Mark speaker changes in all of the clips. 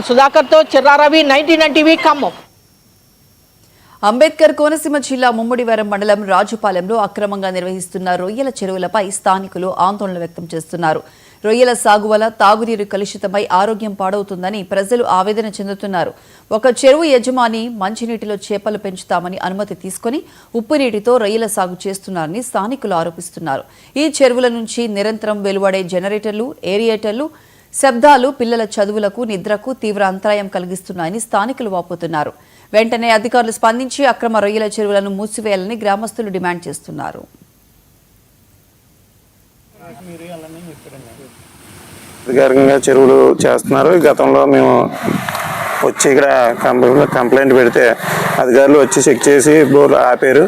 Speaker 1: సుధాకర్ తో చిర్రారవి 99 టీవీ ఖమ్మం.
Speaker 2: అంబేద్కర్ కోనసీమ జిల్లా ముమ్మడివరం మండలం రాజుపాలెంలో అక్రమంగా నిర్వహిస్తున్న రొయ్యల చెరువులపై స్థానికులు ఆందోళన వ్యక్తం చేస్తున్నారు. రొయ్యల సాగు వల్ల తాగునీరు కలుషితమై ఆరోగ్యం పాడవుతుందని ప్రజలు ఆవేదన చెందుతున్నారు. ఒక చెరువు యజమాని మంచినీటిలో చేపలు పెంచుతామని అనుమతి తీసుకుని ఉప్పు నీటితో రొయ్యల సాగు చేస్తున్నారని స్థానికులు ఆరోపిస్తున్నారు. ఈ చెరువుల నుంచి నిరంతరం వెలువడే జనరేటర్లు, ఏరియేటర్లు శబ్దాలు పిల్లల చదువులకు, నిద్రకు తీవ్ర అంతరాయం కలిగిస్తున్నాయని స్థానికులు వాపోతున్నారు. వెంటనే అధికారులు స్పందించి అక్రమ రొయ్యల చెరువులను మూసివేయాలని గ్రామస్తులు డిమాండ్ చేస్తున్నారు.
Speaker 3: అధికారికంగా చెరువులు చేస్తున్నారు. గతంలో మేము వచ్చి ఇక్కడ కంప్లైంట్ పెడితే అధికారులు వచ్చి చెక్ చేసి బోర్లు ఆపారు.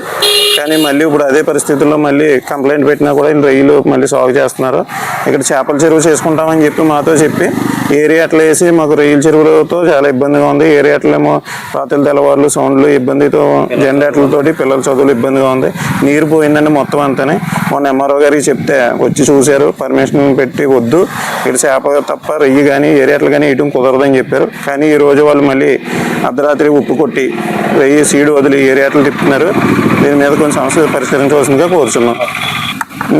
Speaker 3: కానీ మళ్ళీ ఇప్పుడు అదే పరిస్థితుల్లో మళ్ళీ కంప్లైంట్ పెట్టినా కూడా రొయ్యలు మళ్ళీ సాగు చేస్తున్నారు. ఇక్కడ చేపల చెరువు చేసుకుంటామని చెప్పి మాతో చెప్పి ఏరియాట్లు వేసి మాకు రొయ్యల చెరువులతో చాలా ఇబ్బందిగా ఉంది. ఏరియాట్లేమో రాత్రులు తెల్లవారులు సౌండ్లు ఇబ్బందితో, జనరేటర్లతోటి పిల్లల చదువులు ఇబ్బందిగా ఉంది. నీరు పోయిందండి మొత్తం అంతానే. మొన్న ఎంఆర్ఓ గారికి చెప్తే వచ్చి చూశారు, పర్మిషన్ పెట్టి వద్దు ఇక్కడ చేప తప్ప రొయ్యి కానీ ఏరియాట్లు కానీ వేయటం కుదరదని చెప్పారు. కానీ ఈ రోజు వాళ్ళు మళ్ళీ అర్ధరాత్రి ఉప్పు కొట్టి రొయ్యి సీడ్ వదిలి ఏరియాట్లు తిప్పుతున్నారు. దీని మీద కొంచెం సమస్య పరిష్కరించవలసిందిగా కోరుచున్నాం.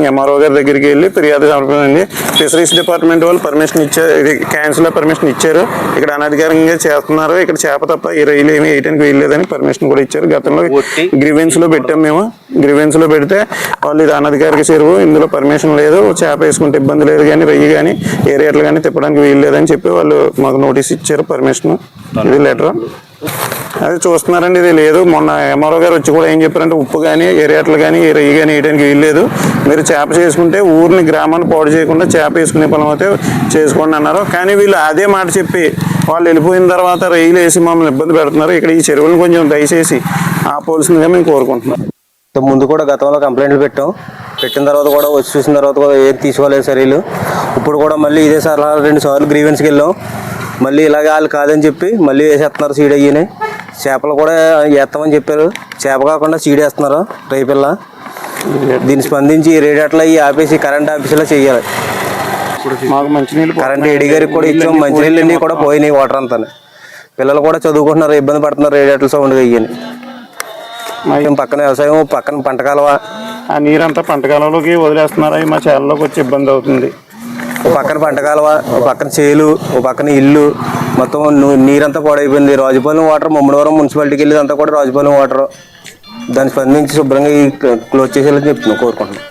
Speaker 3: ఎంఆర్ఓ గారి దగ్గరికి వెళ్ళి ఫిర్యాదు సమర్పించండి. ఫిషరీస్ డిపార్ట్మెంట్ వాళ్ళు పర్మిషన్ ఇచ్చారు, ఇది క్యాన్సిల్ పర్మిషన్ ఇచ్చారు. ఇక్కడ అనధికారికంగా చేస్తున్నారు. ఇక్కడ చేప తప్ప ఈ రొయ్యలు ఏమి వేయడానికి వీల్లేదని పర్మిషన్ కూడా ఇచ్చారు. గతంలో గ్రీవెన్స్ లో పెట్టాం మేము. గ్రీవెన్స్ లో పెడితే వాళ్ళు ఇది అనధికారిక చెరువు, ఇందులో పర్మిషన్ లేదు, చేప వేసుకుంటే ఇబ్బంది లేదు, కానీ రొయ్యి కానీ ఏరియాట్లు కానీ తిప్పడానికి వీలు లేదని చెప్పి వాళ్ళు మాకు నోటీస్ ఇచ్చారు. పర్మిషన్ ఇది లెటర్ అది చూస్తున్నారండి. ఇది లేదు. మొన్న ఎంఆర్ఓ గారు వచ్చి కూడా ఏం చెప్పారంటే ఉప్పు కానీ ఏరియాట్లు కానీ రొయ్యి కానీ వేయడానికి వీల్లేదు, మీరు చేప చేసుకుంటే ఊరిని గ్రామాన్ని పాడు చేయకుండా చేప వేసుకునే పొలం అయితే చేసుకోండి అన్నారు. కానీ వీళ్ళు అదే మాట చెప్పి వాళ్ళు వెళ్ళిపోయిన తర్వాత రొయ్యలు వేసి మమ్మల్ని ఇబ్బంది పెడుతున్నారు. ఇక్కడ ఈ చెరువులను కొంచెం దయచేసి ఆపవలసిందిగా మేము కోరుకుంటున్నాం.
Speaker 4: ముందు కూడా గతంలో కంప్లైంట్లు పెట్టిన తర్వాత కూడా వచ్చి చూసిన తర్వాత కూడా ఏం తీసుకోలేదు చర్యలు. ఇప్పుడు కూడా మళ్ళీ ఇదే సార్ 2 సార్లు గ్రీవెన్స్కి వెళ్ళాం. మళ్ళీ ఇలాగ వాళ్ళు కాదని చెప్పి మళ్ళీ వేసేస్తున్నారు సీడ్ అయ్యి. చేపలు కూడా వేస్తామని చెప్పారు, చేప కాకుండా సీడ్ వేస్తున్నారు రేపిల్ల. దీన్ని స్పందించి రేడియేటర్లు అవి ఆపేసి కరెంట్ ఆఫీసులో చేయాలి. కరెంట్ ఏడీ గారికి కూడా ఇచ్చాం. మంచినీళ్ళు అన్నీ కూడా పోయినాయి, వాటర్ అంతా. పిల్లలు కూడా చదువుకుంటున్నారు, ఇబ్బంది పడుతున్నారు రేడియేటర్ల సౌండ్ అయ్యని. పక్కన వ్యవసాయం, పక్కన పంట కాలువ,
Speaker 3: ఆ నీరంతా పంట కాలువలోకి వదిలేస్తున్నారు. అవి మా చేలలోకి వచ్చి ఇబ్బంది అవుతుంది.
Speaker 4: ఒక పక్కన పంట కాలువ, ఒక పక్కన చేలు, ఒక పక్కన ఇల్లు, మొత్తం నీరంతా పాడైపోయింది. రాజుపాలెం వాటర్ ముమ్మడివరం మున్సిపాలిటీకి వెళ్ళేదంతా కూడా రాజుపాలెం వాటర్. దాన్ని స్పందించి శుభ్రంగా క్లోజ్ చేసేయాలని చెప్తున్నాం, కోరుకుంటున్నాం.